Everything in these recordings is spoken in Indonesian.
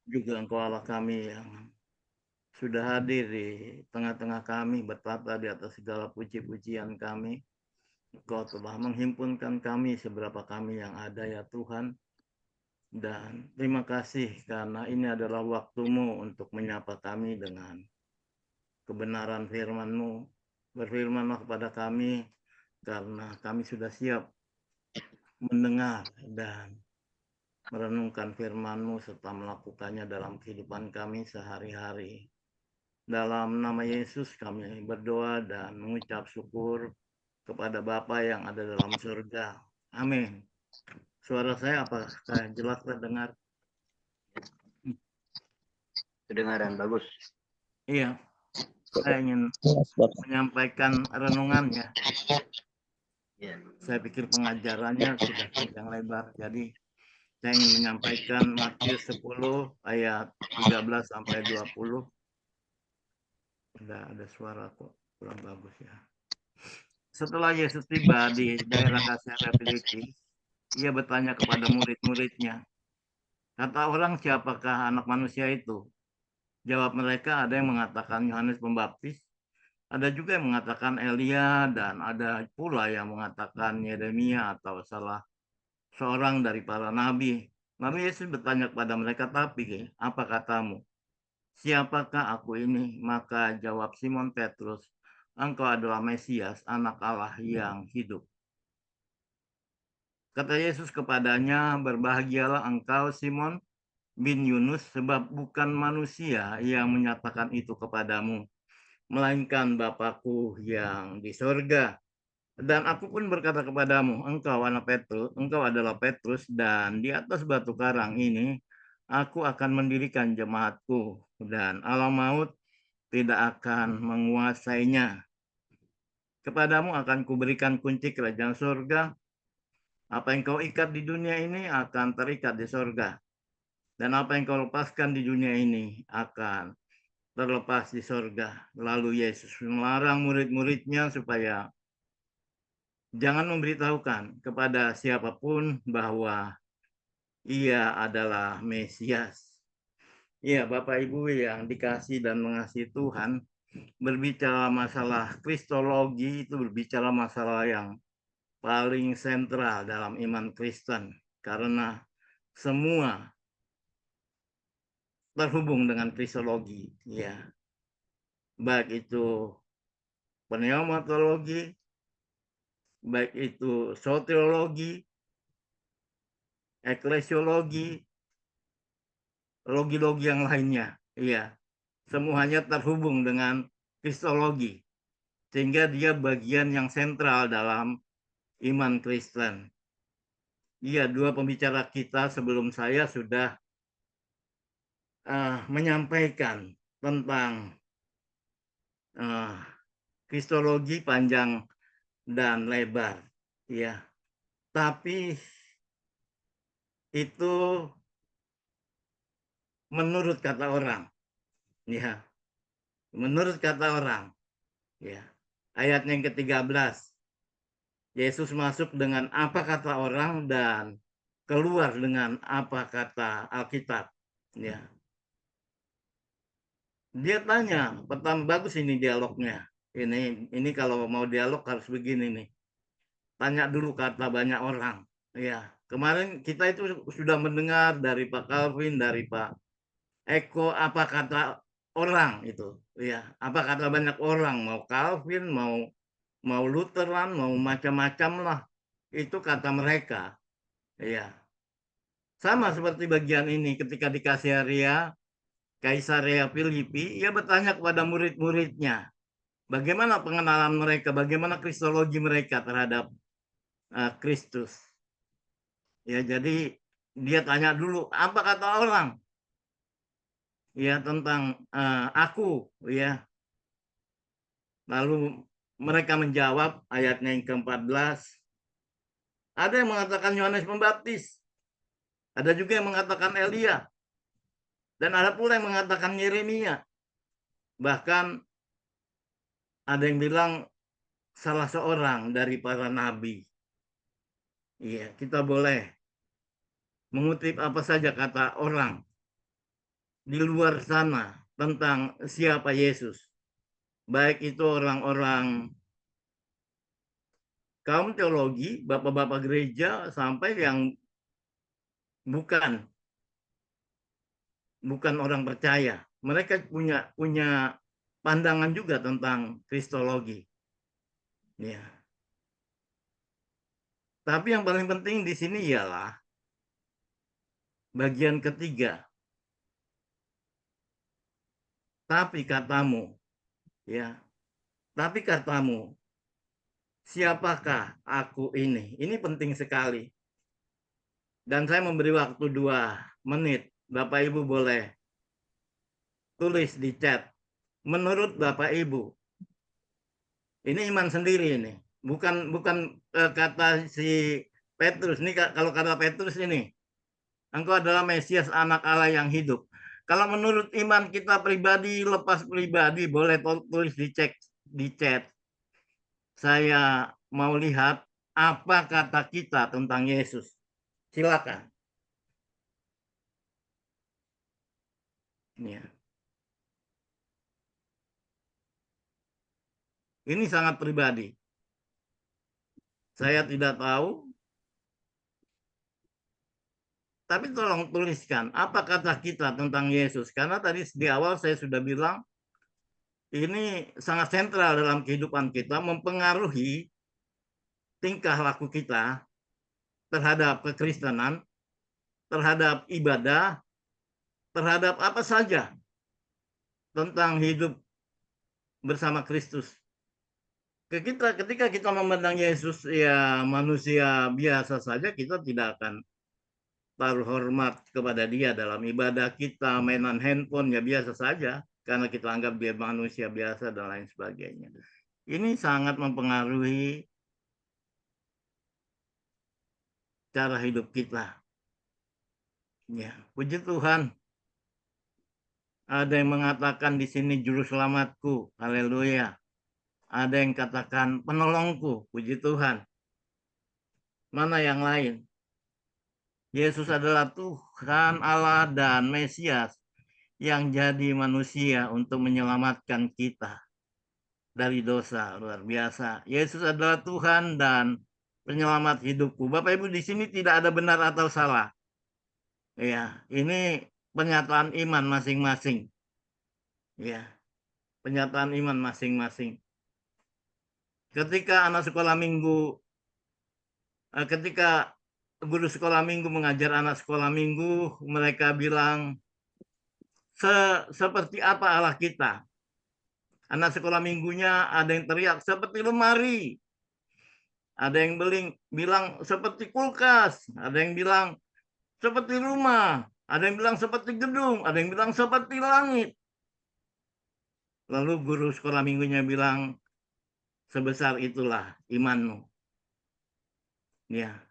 juga Engkau Allah kami yang sudah hadir di tengah-tengah kami, bertata di atas segala puji-pujian kami. Engkau telah menghimpunkan kami seberapa kami yang ada ya Tuhan. Dan terima kasih karena ini adalah waktu-Mu untuk menyapa kami dengan kebenaran firman-Mu. Berfirmanlah kepada kami karena kami sudah siap mendengar dan merenungkan firman-Mu serta melakukannya dalam kehidupan kami sehari-hari. Dalam nama Yesus kami berdoa dan mengucap syukur kepada Bapa yang ada dalam surga. Amin. Suara saya apakah jelas terdengar? Kedengaran bagus. Iya, saya ingin menyampaikan renungannya. Ya. Saya pikir pengajarannya sudah panjang lebar, jadi saya ingin menyampaikan Matius 10 ayat 13 sampai 20. Ada suara kok kurang bagus ya. Setelah Yesus tiba di daerah Kaisarea Filipi, ia bertanya kepada murid-muridnya, kata orang siapakah anak manusia itu? Jawab mereka, ada yang mengatakan Yohanes Pembaptis, ada juga yang mengatakan Elia, dan ada pula yang mengatakan Yeremia atau salah seorang dari para nabi. Lalu Yesus bertanya kepada mereka, tapi apa katamu? Siapakah aku ini? Maka jawab Simon Petrus, engkau adalah Mesias, anak Allah yang hidup. Kata Yesus kepadanya, berbahagialah engkau Simon bin Yunus, sebab bukan manusia yang menyatakan itu kepadamu, melainkan Bapakku yang di sorga. Dan aku pun berkata kepadamu, engkau adalah Petrus, dan di atas batu karang ini aku akan mendirikan jemaatku, dan alam maut tidak akan menguasainya. Kepadamu akan kuberikan kunci kerajaan surga. Apa yang kau ikat di dunia ini akan terikat di surga. Dan apa yang kau lepaskan di dunia ini akan terlepas di surga. Lalu Yesus melarang murid-muridnya supaya jangan memberitahukan kepada siapapun bahwa ia adalah Mesias. Ya, Bapak Ibu yang dikasih dan mengasihi Tuhan, berbicara masalah kristologi itu berbicara masalah yang paling sentral dalam iman Kristen. Karena semua terhubung dengan kristologi. Ya, baik itu pneumatologi, baik itu soteriologi, eklesiologi, logi-logi yang lainnya. Iya, semuanya terhubung dengan kristologi. Sehingga dia bagian yang sentral dalam iman Kristen. Iya, dua pembicara kita sebelum saya sudah menyampaikan tentang kristologi panjang dan lebar. Ya, tapi itu menurut kata orang. Ya, menurut kata orang. Ya, ayat yang ke-13. Yesus masuk dengan apa kata orang dan keluar dengan apa kata Alkitab. Ya. Dia tanya, pertama bagus ini dialognya. Ini kalau mau dialog harus begini nih. Tanya dulu kata banyak orang. Ya, kemarin kita itu sudah mendengar dari Pak Calvin, dari Pak Eko apa kata orang itu. Ya, apa kata banyak orang, mau Calvin, mau Lutheran, mau macam-macam lah. Itu kata mereka. Ya. Sama seperti bagian ini ketika di Kaisarea Filipi, ia bertanya kepada murid-muridnya, bagaimana pengenalan mereka, bagaimana kristologi mereka terhadap Kristus. Ya, jadi dia tanya dulu, apa kata orang? Ya, tentang aku, ya. Lalu mereka menjawab ayatnya yang ke-14. Ada yang mengatakan Yohanes Pembaptis. Ada juga yang mengatakan Elia. Dan ada pula yang mengatakan Yeremia. Bahkan ada yang bilang salah seorang dari para nabi. Iya, kita boleh mengutip apa saja kata orang di luar sana tentang siapa Yesus. Baik itu orang-orang kaum teologi, bapak-bapak gereja, sampai yang bukan bukan orang percaya. Mereka punya punya pandangan juga tentang kristologi. Ya. Tapi yang paling penting di sini ialah bagian ketiga. Tapi katamu, ya. Tapi katamu, siapakah aku ini? Ini penting sekali. Dan saya memberi waktu 2 menit. Bapak Ibu boleh tulis di chat. Menurut Bapak Ibu, ini iman sendiri ini. Bukan bukan kata si Petrus. Ini kalau kata Petrus ini, engkau adalah Mesias anak Allah yang hidup. Kalau menurut iman kita pribadi, lepas pribadi, boleh tulis di chat. Saya mau lihat apa kata kita tentang Yesus. Silakan. Ya. Ini sangat pribadi. Saya tidak tahu, tapi tolong tuliskan apa kata kita tentang Yesus. Karena tadi di awal saya sudah bilang, ini sangat sentral dalam kehidupan kita, mempengaruhi tingkah laku kita terhadap kekristenan, terhadap ibadah, terhadap apa saja tentang hidup bersama Kristus. Ketika kita memandang Yesus ya manusia biasa saja, kita tidak akan taruh hormat kepada dia dalam ibadah kita, mainan handphone ya biasa saja, karena kita anggap dia manusia biasa dan lain sebagainya. Ini sangat mempengaruhi cara hidup kita. Ya, puji Tuhan. Ada yang mengatakan di sini juru selamatku, haleluya. Ada yang katakan penolongku, puji Tuhan. Mana yang lain? Yesus adalah Tuhan Allah dan Mesias yang jadi manusia untuk menyelamatkan kita dari dosa. Luar biasa. Yesus adalah Tuhan dan penyelamat hidupku. Bapak Ibu, di sini tidak ada benar atau salah. Ya, ini pernyataan iman masing-masing. Ya, pernyataan iman masing-masing. Ketika anak sekolah minggu, ketika guru sekolah minggu mengajar anak sekolah minggu, mereka bilang, seperti apa Allah kita? Anak sekolah minggunya ada yang teriak, seperti lemari. Ada yang bilang seperti kulkas. Ada yang bilang seperti rumah. Ada yang bilang seperti gedung. Ada yang bilang seperti langit. Lalu guru sekolah minggunya bilang, sebesar itulah imanmu. Ya,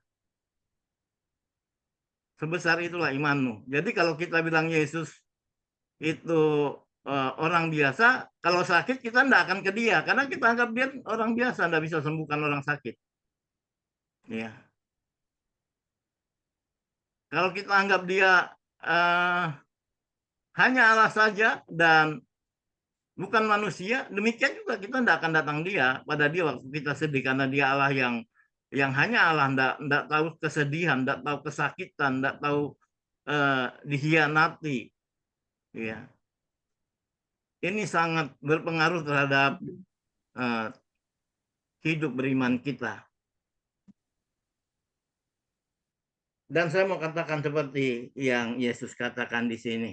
sebesar itulah imanmu. Jadi kalau kita bilang Yesus itu orang biasa, kalau sakit kita tidak akan ke dia, karena kita anggap dia orang biasa, tidak bisa sembuhkan orang sakit. Ya, kalau kita anggap dia hanya Allah saja dan bukan manusia, demikian juga kita tidak akan datang pada dia waktu kita sedih, karena dia Allah yang hanya Allah, tidak tahu kesedihan, tidak tahu kesakitan, tidak tahu dikhianati. Ya, ini sangat berpengaruh terhadap hidup beriman kita. Dan saya mau katakan seperti yang Yesus katakan di sini.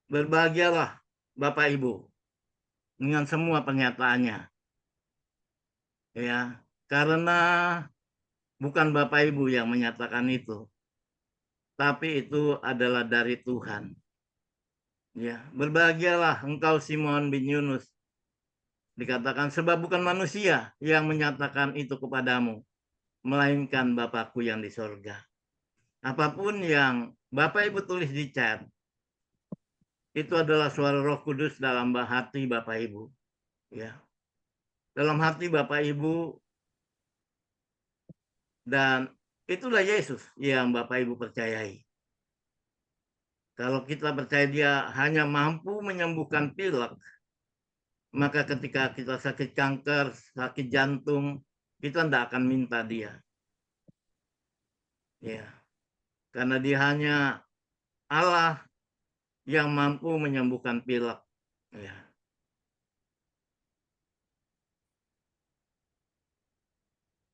Berbahagialah Bapak Ibu dengan semua pernyataannya. Ya, karena bukan Bapak Ibu yang menyatakan itu, tapi itu adalah dari Tuhan. Ya, berbahagialah engkau Simon bin Yunus. Dikatakan sebab bukan manusia yang menyatakan itu kepadamu, melainkan Bapakku yang di sorga. Apapun yang Bapak Ibu tulis di chat, itu adalah suara Roh Kudus dalam hati Bapak Ibu. Ya, dalam hati Bapak Ibu, dan itulah Yesus yang Bapak Ibu percayai. Kalau kita percaya dia hanya mampu menyembuhkan pilek, maka ketika kita sakit kanker, sakit jantung, kita tidak akan minta dia. Ya, karena dia hanya Allah yang mampu menyembuhkan pilek. Ya.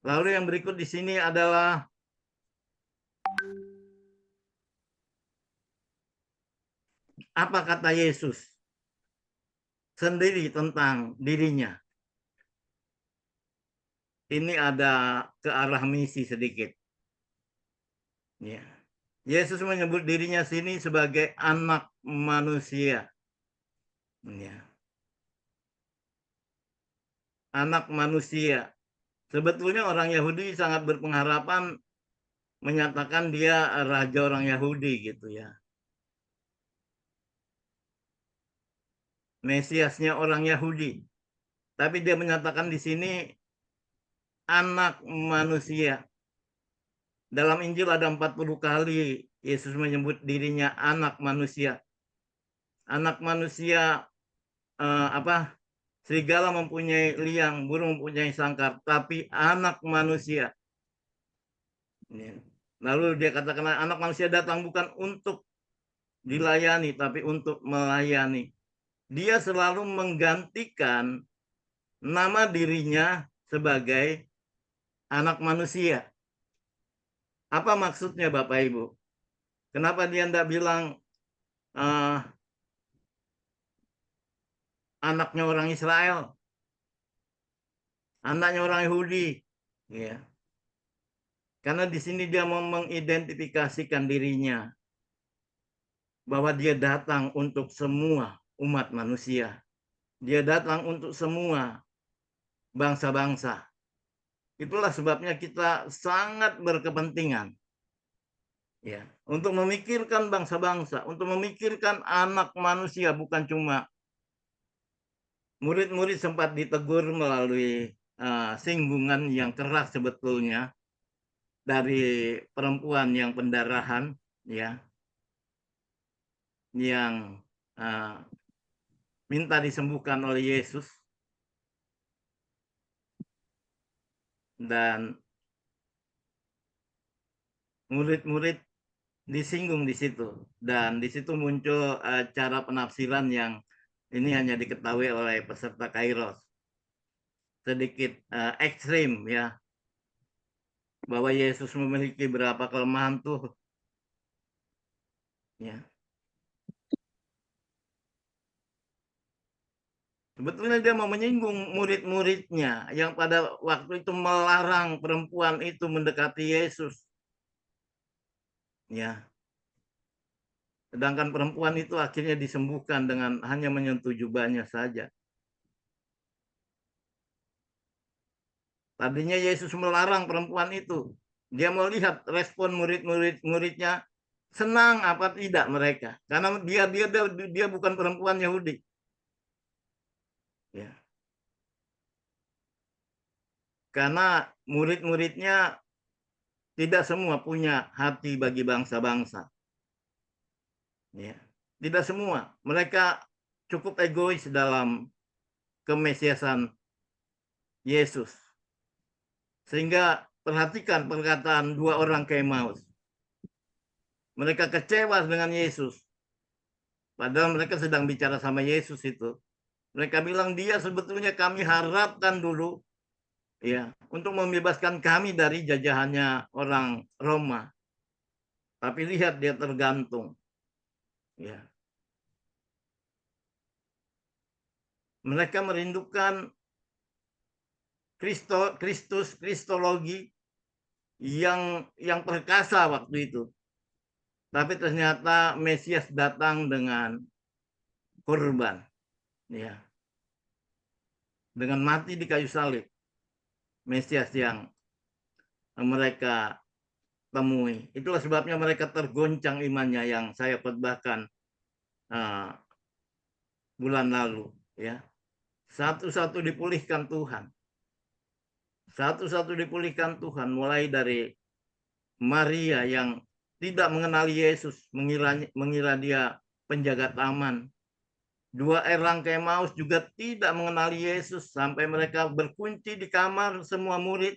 Lalu yang berikut di sini adalah apa kata Yesus sendiri tentang dirinya. Ini ada ke arah misi sedikit. Ya. Yesus menyebut dirinya sini sebagai anak manusia. Ya. Anak manusia. Sebetulnya orang Yahudi sangat berpengharapan menyatakan dia raja orang Yahudi gitu ya. Mesiasnya orang Yahudi. Tapi dia menyatakan di sini anak manusia. Dalam Injil ada 40 kali Yesus menyebut dirinya anak manusia. Anak manusia apa? Serigala mempunyai liang, burung mempunyai sangkar, tapi anak manusia. Lalu dia katakan anak manusia datang bukan untuk dilayani, tapi untuk melayani. Dia selalu menggantikan nama dirinya sebagai anak manusia. Apa maksudnya Bapak Ibu? Kenapa dia tidak bilang anaknya orang Israel, anaknya orang Yahudi? Ya. Karena di sini dia mau mengidentifikasikan dirinya bahwa dia datang untuk semua umat manusia. Dia datang untuk semua bangsa-bangsa. Itulah sebabnya kita sangat berkepentingan ya, untuk memikirkan bangsa-bangsa, untuk memikirkan anak manusia, bukan cuma murid-murid sempat ditegur melalui singgungan yang keras sebetulnya dari perempuan yang pendarahan ya, yang minta disembuhkan oleh Yesus, dan murid-murid disinggung di situ, dan di situ muncul cara penafsiran yang ini hanya diketahui oleh peserta Kairos, sedikit ekstrim ya, bahwa Yesus memiliki berapa kelemahan tuh ya. Sebetulnya dia mau menyinggung murid-muridnya yang pada waktu itu melarang perempuan itu mendekati Yesus ya. Sedangkan perempuan itu akhirnya disembuhkan dengan hanya menyentuh jubahnya saja. Tadinya Yesus melarang perempuan itu. Dia mau lihat respon muridnya, senang apa tidak mereka. Karena dia bukan perempuan Yahudi. Ya. Karena murid-muridnya tidak semua punya hati bagi bangsa-bangsa. Ya. Tidak semua. Mereka cukup egois dalam kemesiasan Yesus. Sehingga perhatikan perkataan dua orang Emmaus. Mereka kecewa dengan Yesus. Padahal mereka sedang bicara sama Yesus itu. Mereka bilang dia sebetulnya kami harapkan dulu ya untuk membebaskan kami dari jajahannya orang Roma. Tapi lihat dia tergantung. Ya. Mereka merindukan Kristologi yang perkasa waktu itu. Tapi ternyata Mesias datang dengan korban. Ya. Dengan mati di kayu salib. Mesias yang mereka temui. Itulah sebabnya mereka tergoncang imannya yang saya khotbahkan bulan lalu. Ya, satu-satu dipulihkan Tuhan. Satu-satu dipulihkan Tuhan, mulai dari Maria yang tidak mengenali Yesus, mengira dia penjaga taman. Dua elang Emmaus juga tidak mengenali Yesus, sampai mereka berkunci di kamar, semua murid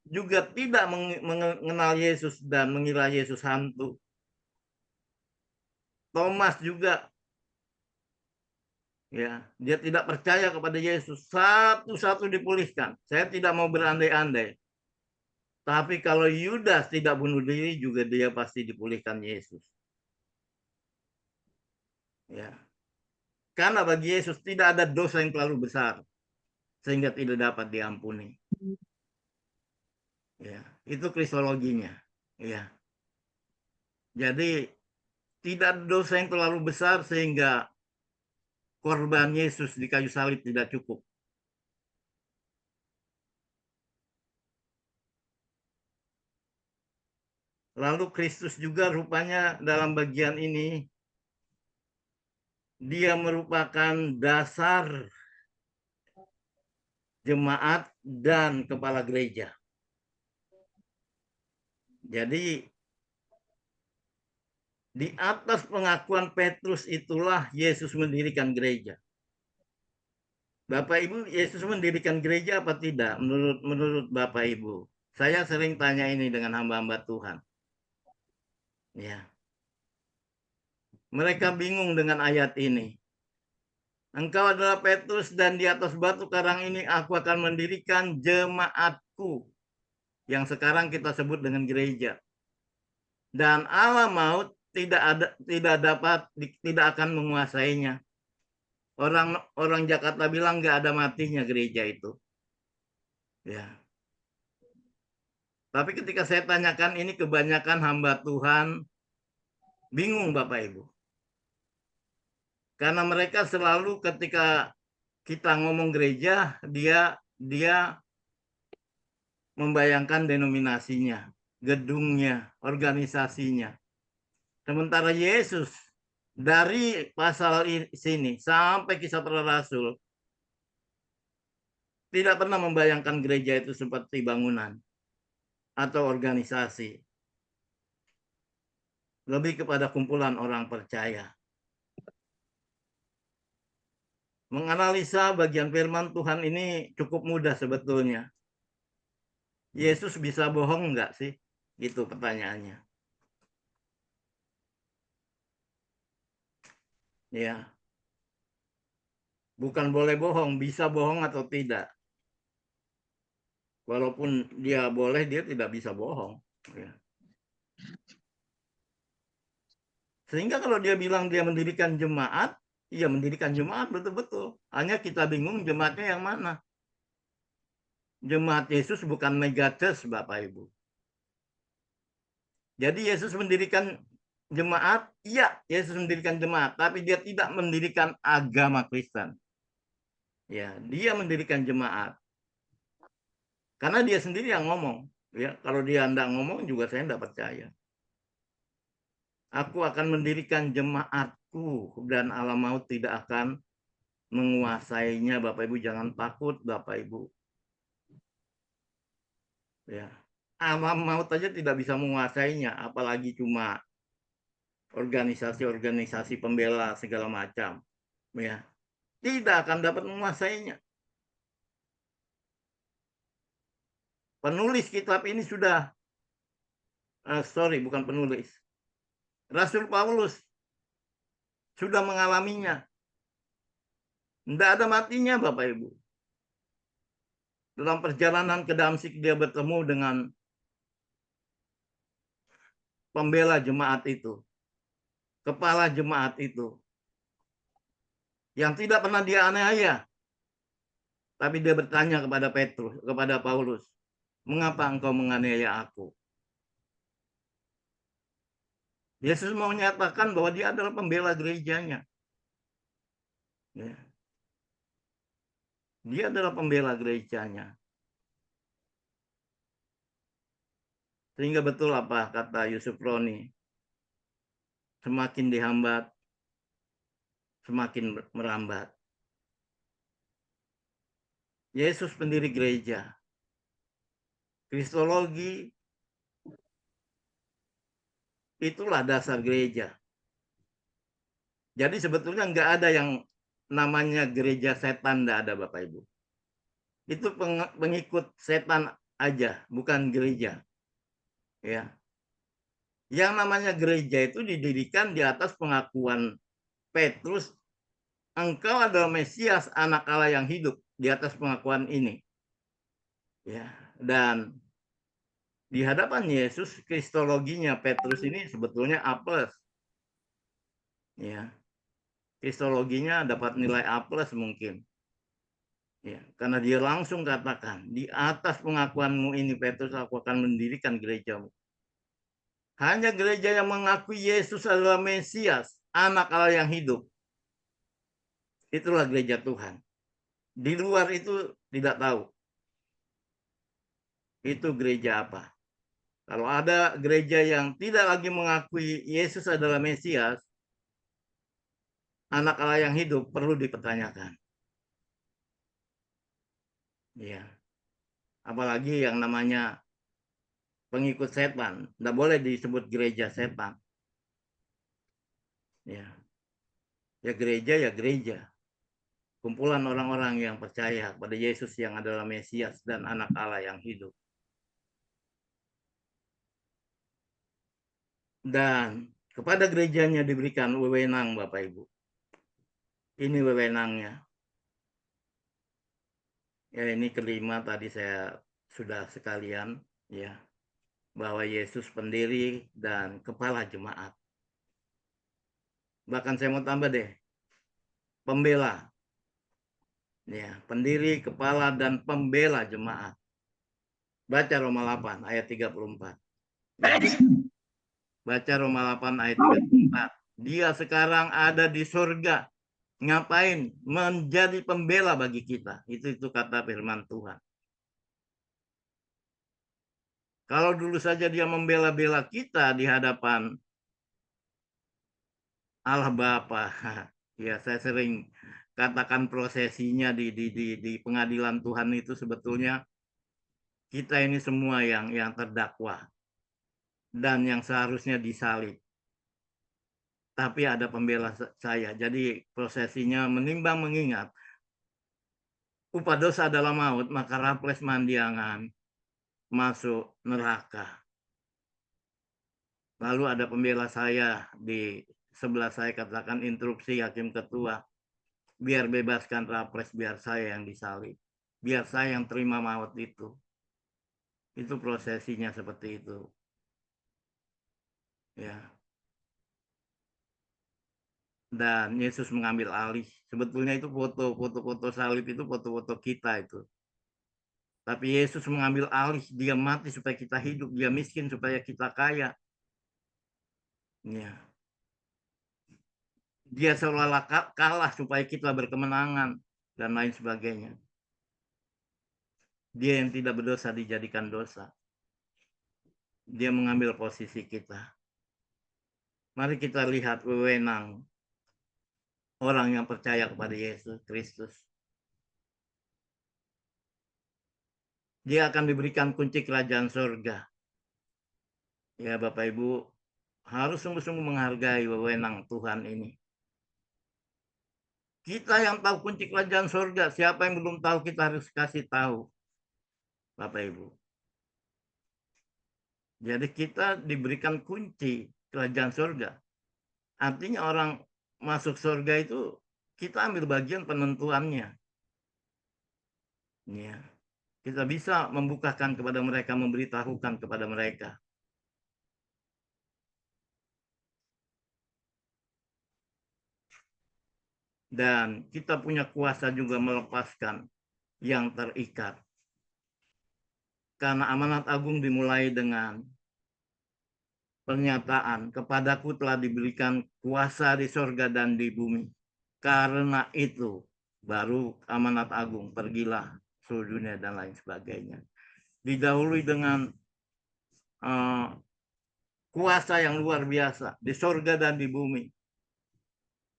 juga tidak mengenal Yesus dan mengira Yesus hantu. Thomas juga, ya, dia tidak percaya kepada Yesus. Satu-satu dipulihkan. Saya tidak mau berandai-andai. Tapi kalau Yudas tidak bunuh diri juga dia pasti dipulihkan Yesus. Ya. Karena bagi Yesus tidak ada dosa yang terlalu besar sehingga tidak dapat diampuni. Ya, itu kristologinya. Ya. Jadi tidak ada dosa yang terlalu besar sehingga korban Yesus di kayu salib tidak cukup. Lalu Kristus juga rupanya dalam bagian ini dia merupakan dasar jemaat dan kepala gereja. Jadi di atas pengakuan Petrus itulah Yesus mendirikan gereja. Bapak Ibu, Yesus mendirikan gereja apa tidak menurut Bapak Ibu? Saya sering tanya ini dengan hamba-hamba Tuhan. Ya. Mereka bingung dengan ayat ini. Engkau adalah Petrus dan di atas batu karang ini aku akan mendirikan jemaatku yang sekarang kita sebut dengan gereja. Dan Allah maut tidak akan menguasainya. Orang Jakarta bilang nggak ada matinya gereja itu. Ya. Tapi ketika saya tanyakan ini kebanyakan hamba Tuhan bingung Bapak Ibu. Karena mereka selalu ketika kita ngomong gereja, dia membayangkan denominasinya, gedungnya, organisasinya. Sementara Yesus dari pasal sini sampai Kisah Para Rasul tidak pernah membayangkan gereja itu seperti bangunan atau organisasi. Lebih kepada kumpulan orang percaya. Menganalisa bagian firman Tuhan ini cukup mudah sebetulnya. Yesus bisa bohong enggak sih? Gitu pertanyaannya. Ya. Bukan boleh bohong, bisa bohong atau tidak. Walaupun dia boleh, dia tidak bisa bohong. Ya. Sehingga kalau dia bilang dia mendirikan jemaat, iya mendirikan jemaat betul-betul. Hanya kita bingung jemaatnya yang mana. Jemaat Yesus bukan megachurch, Bapak Ibu. Jadi Yesus mendirikan jemaat, iya Yesus mendirikan jemaat, tapi dia tidak mendirikan agama Kristen. Ya, dia mendirikan jemaat. Karena dia sendiri yang ngomong. Ya, kalau dia tidak ngomong juga saya tidak percaya. Aku akan mendirikan jemaatku dan alam maut tidak akan menguasainya. Bapak Ibu jangan takut, Bapak Ibu. Ya. Alam maut saja tidak bisa menguasainya, apalagi cuma organisasi-organisasi pembela segala macam. Ya. Tidak akan dapat menguasainya. Penulis kitab ini sudah bukan penulis. Rasul Paulus sudah mengalaminya. Tidak ada matinya Bapak Ibu. Dalam perjalanan ke Damsik dia bertemu dengan pembela jemaat itu. Kepala jemaat itu. Yang tidak pernah dia aniaya. Tapi dia bertanya kepada Paulus, mengapa engkau menganiaya aku? Yesus mau menyatakan bahwa dia adalah pembela gerejanya. Ya. Dia adalah pembela gerejanya. Sehingga betul apa kata Yusuf Roni. Semakin dihambat, semakin merambat. Yesus pendiri gereja. Kristologi itulah dasar gereja. Jadi sebetulnya nggak ada yang namanya gereja setan, nggak ada Bapak Ibu. Itu pengikut setan aja, bukan gereja. Ya, yang namanya gereja itu didirikan di atas pengakuan Petrus, engkau adalah Mesias, anak Allah yang hidup, di atas pengakuan ini. Ya, dan di hadapan Yesus, kristologinya Petrus ini sebetulnya A+. Ya, kristologinya dapat nilai A+ mungkin. Ya, karena dia langsung katakan, di atas pengakuanmu ini Petrus, aku akan mendirikan gerejamu. Hanya gereja yang mengakui Yesus adalah Mesias, anak Allah yang hidup. Itulah gereja Tuhan. Di luar itu tidak tahu. Itu gereja apa. Kalau ada gereja yang tidak lagi mengakui Yesus adalah Mesias, anak Allah yang hidup, perlu dipertanyakan. Ya. Apalagi yang namanya pengikut setan. Tidak boleh disebut gereja setan. Ya. Ya gereja, ya gereja. Kumpulan orang-orang yang percaya pada Yesus yang adalah Mesias dan anak Allah yang hidup. Dan kepada gerejanya diberikan wewenang Bapak Ibu. Ini wewenangnya. Ya ini kelima tadi saya sudah sekalian ya, bahwa Yesus pendiri dan kepala jemaat. Bahkan saya mau tambah deh, pembela. Ya, pendiri, kepala dan pembela jemaat. Baca Roma 8 ayat 34. Ya. Baca Roma 8 ayat 34. Dia sekarang ada di surga. Ngapain? Menjadi pembela bagi kita. Itu kata firman Tuhan. Kalau dulu saja dia membela-bela kita di hadapan Allah Bapa. Ya, saya sering katakan prosesinya di pengadilan Tuhan itu sebetulnya kita ini semua yang terdakwa dan yang seharusnya disalib. Tapi ada pembela saya. Jadi prosesinya menimbang mengingat upah dosa adalah maut, maka Raffles Mandiangan masuk neraka. Lalu ada pembela saya di sebelah saya, katakan instruksi hakim ketua, biar bebaskan Raffles, biar saya yang disalib, biar saya yang terima maut itu. Itu prosesinya seperti itu. Ya. Dan Yesus mengambil alih. Sebetulnya itu foto-foto salib itu foto-foto kita itu. Tapi Yesus mengambil alih, dia mati supaya kita hidup, dia miskin supaya kita kaya. Ya. Dia seolah-olah kalah supaya kita berkemenangan dan lain sebagainya. Dia yang tidak berdosa dijadikan dosa. Dia mengambil posisi kita. Mari kita lihat wewenang orang yang percaya kepada Yesus Kristus. Dia akan diberikan kunci kerajaan surga. Ya Bapak Ibu, harus sungguh-sungguh menghargai wewenang Tuhan ini. Kita yang tahu kunci kerajaan surga, siapa yang belum tahu kita harus kasih tahu. Bapak Ibu. Jadi kita diberikan kunci kerajaan surga. Artinya orang masuk surga itu kita ambil bagian penentuannya. Ya. Kita bisa membukakan kepada mereka, memberitahukan kepada mereka. Dan kita punya kuasa juga melepaskan yang terikat. Karena amanat agung dimulai dengan pernyataan, kepadaku telah diberikan kuasa di sorga dan di bumi. Karena itu baru amanat agung, pergilah seluruh dunia dan lain sebagainya. Didahului dengan kuasa yang luar biasa di sorga dan di bumi.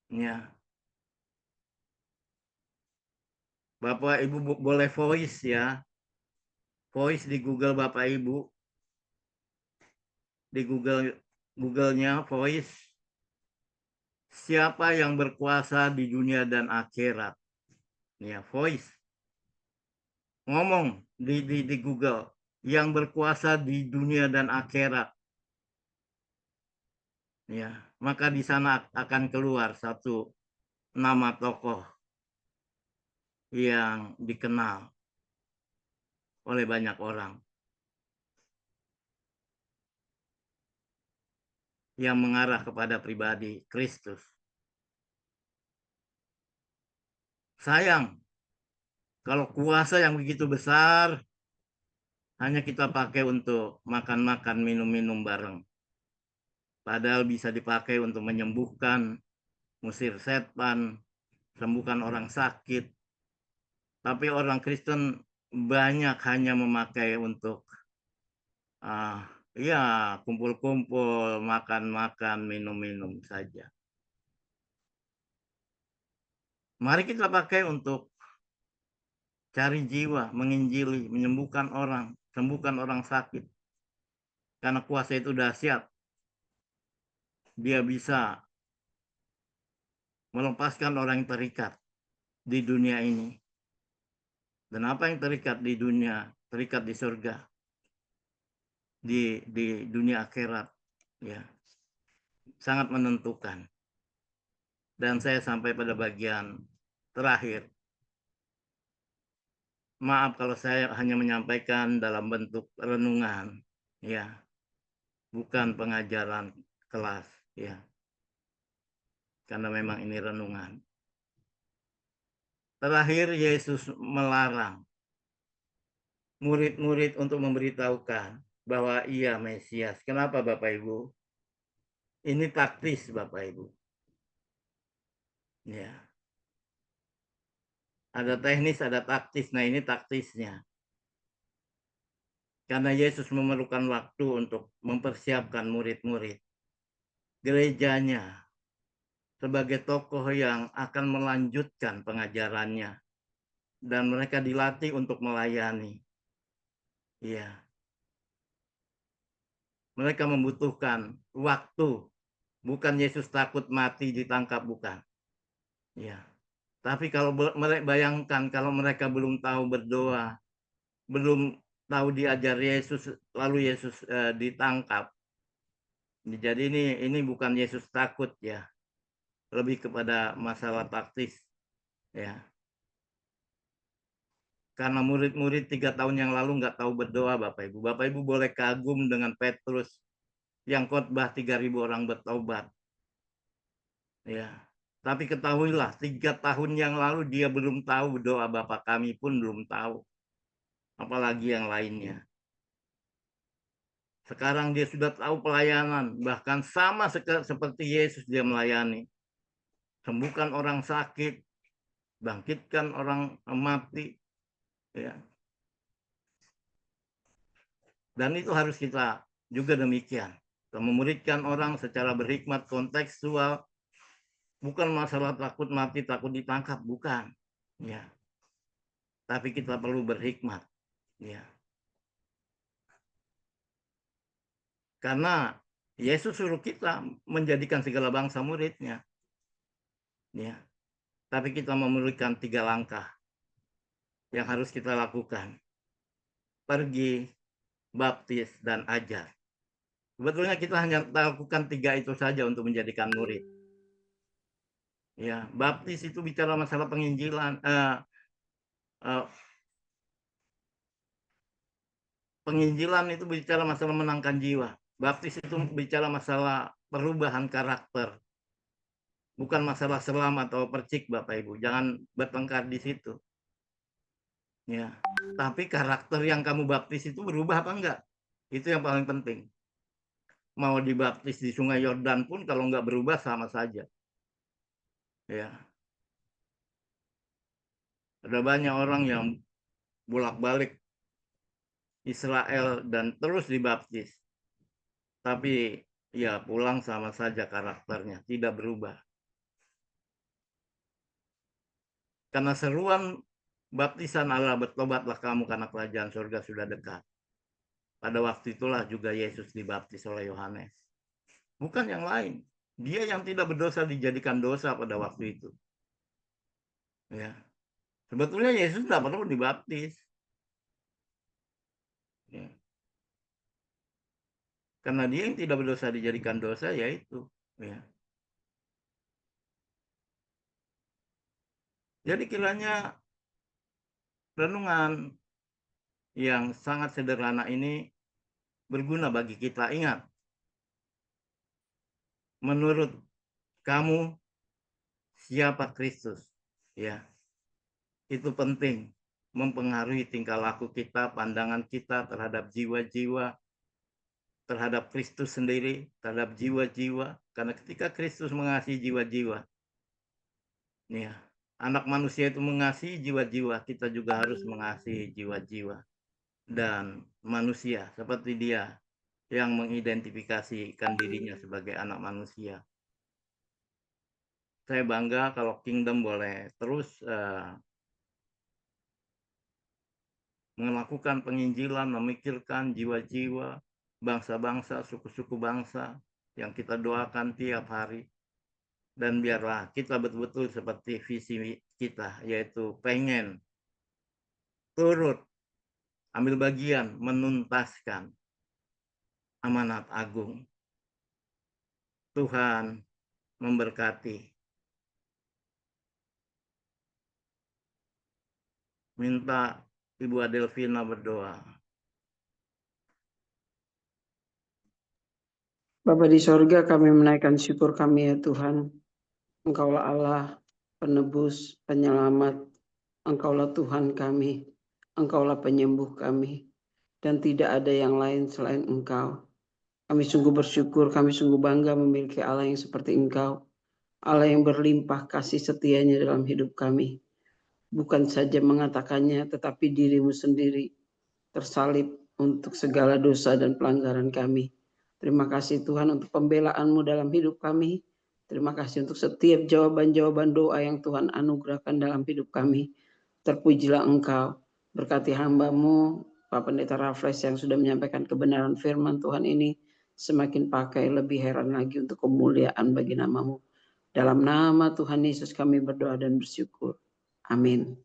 Ya. Bapak Ibu boleh voice ya. voice di Google Bapak Ibu, di Google-nya voice, siapa yang berkuasa di dunia dan akhirat. Ya, voice. Ngomong di Google, yang berkuasa di dunia dan akhirat. Ya, maka di sana akan keluar satu nama tokoh yang dikenal oleh banyak orang, yang mengarah kepada pribadi Kristus. Sayang, kalau kuasa yang begitu besar hanya kita pakai untuk makan-makan, minum-minum bareng. Padahal bisa dipakai untuk menyembuhkan, musir setan, sembuhkan orang sakit. Tapi orang Kristen banyak hanya memakai untuk ya kumpul-kumpul, makan-makan, minum-minum saja. Mari kita pakai untuk cari jiwa, menginjili, menyembuhkan orang, sembuhkan orang sakit. Karena kuasa itu dahsyat. Dia bisa melepaskan orang yang terikat di dunia ini. Dan apa yang terikat di dunia, terikat di surga, di dunia akhirat, ya, sangat menentukan. Dan saya sampai pada bagian terakhir. Maaf kalau saya hanya menyampaikan dalam bentuk renungan, ya, bukan pengajaran kelas, ya, karena memang ini renungan. Terakhir, Yesus melarang murid-murid untuk memberitahukan bahwa ia Mesias. Kenapa Bapak Ibu? Ini taktis Bapak Ibu. Ya. Ada teknis, ada taktis. Nah, ini taktisnya. Karena Yesus memerlukan waktu untuk mempersiapkan murid-murid. Gerejanya sebagai tokoh yang akan melanjutkan pengajarannya. Dan mereka dilatih untuk melayani. Ya. Mereka membutuhkan waktu. Bukan Yesus takut mati ditangkap, bukan. Ya. Tapi kalau mereka bayangkan kalau mereka belum tahu berdoa, belum tahu diajar Yesus, lalu Yesus ditangkap. Jadi ini bukan Yesus takut, ya, lebih kepada masalah taktis, ya. Karena murid-murid 3 tahun yang lalu nggak tahu berdoa, Bapak Ibu. Bapak Ibu boleh kagum dengan Petrus yang khotbah 3.000 orang bertobat, ya. Tapi ketahuilah 3 tahun yang lalu dia belum tahu doa Bapa kami pun belum tahu, apalagi yang lainnya. Sekarang dia sudah tahu pelayanan, bahkan sama seperti Yesus dia melayani. Sembuhkan orang sakit, bangkitkan orang mati, ya. Dan itu harus kita juga demikian. Kita memuridkan orang secara berhikmat, kontekstual, bukan masalah takut mati, takut ditangkap, bukan, ya. Tapi kita perlu berhikmat, ya. Karena Yesus suruh kita menjadikan segala bangsa muridnya, ya. Tapi kita memerlukan 3 langkah yang harus kita lakukan. Pergi, baptis, dan ajar. Sebetulnya kita hanya lakukan 3 itu saja untuk menjadikan murid. Ya, baptis itu bicara masalah penginjilan, penginjilan itu bicara masalah menangkan jiwa. Baptis itu bicara masalah perubahan karakter. Bukan masalah selam atau percik, Bapak Ibu. Jangan bertengkar di situ. Ya, tapi karakter yang kamu baptis itu berubah apa enggak? Itu yang paling penting. Mau dibaptis di Sungai Yordan pun kalau enggak berubah sama saja. Ya, ada banyak orang yang bolak-balik Israel dan terus dibaptis. Tapi ya pulang sama saja karakternya, tidak berubah. Karena seruan baptisan adalah bertobatlah kamu karena kerajaan surga sudah dekat. Pada waktu itulah juga Yesus dibaptis oleh Yohanes. Bukan yang lain. Dia yang tidak berdosa dijadikan dosa pada waktu itu. Ya. Sebetulnya Yesus tidak perlu dibaptis. Ya. Karena dia yang tidak berdosa dijadikan dosa, yaitu. Ya. Jadi kiranya renungan yang sangat sederhana ini berguna bagi kita. Ingat, menurut kamu siapa Kristus? Ya, itu penting mempengaruhi tingkah laku kita, pandangan kita terhadap jiwa-jiwa, terhadap Kristus sendiri, terhadap jiwa-jiwa. Karena ketika Kristus mengasihi jiwa-jiwa, ya, anak manusia itu mengasihi jiwa-jiwa, kita juga harus mengasihi jiwa-jiwa dan manusia seperti dia yang mengidentifikasikan dirinya sebagai anak manusia. Saya bangga kalau Kingdom boleh terus melakukan penginjilan, memikirkan jiwa-jiwa, bangsa-bangsa, suku-suku bangsa yang kita doakan tiap hari. Dan biarlah kita betul-betul seperti visi kita, yaitu pengen turut ambil bagian menuntaskan amanat agung. Tuhan memberkati. Minta Ibu Adelvina berdoa. Bapa di sorga, kami menaikkan syukur kami ya Tuhan. Engkaulah Allah, penebus, penyelamat. Engkaulah Tuhan kami. Engkaulah penyembuh kami. Dan tidak ada yang lain selain Engkau. Kami sungguh bersyukur, kami sungguh bangga memiliki Allah yang seperti Engkau. Allah yang berlimpah kasih setianya dalam hidup kami. Bukan saja mengatakannya, tetapi dirimu sendiri tersalib untuk segala dosa dan pelanggaran kami. Terima kasih Tuhan untuk pembelaan-Mu dalam hidup kami. Terima kasih untuk setiap jawaban-jawaban doa yang Tuhan anugerahkan dalam hidup kami. Terpujilah Engkau. Berkati hamba-Mu, Pak Pendeta Raffles yang sudah menyampaikan kebenaran firman Tuhan ini. Semakin pakai lebih heran lagi untuk kemuliaan bagi nama-Mu. Dalam nama Tuhan Yesus kami berdoa dan bersyukur. Amin.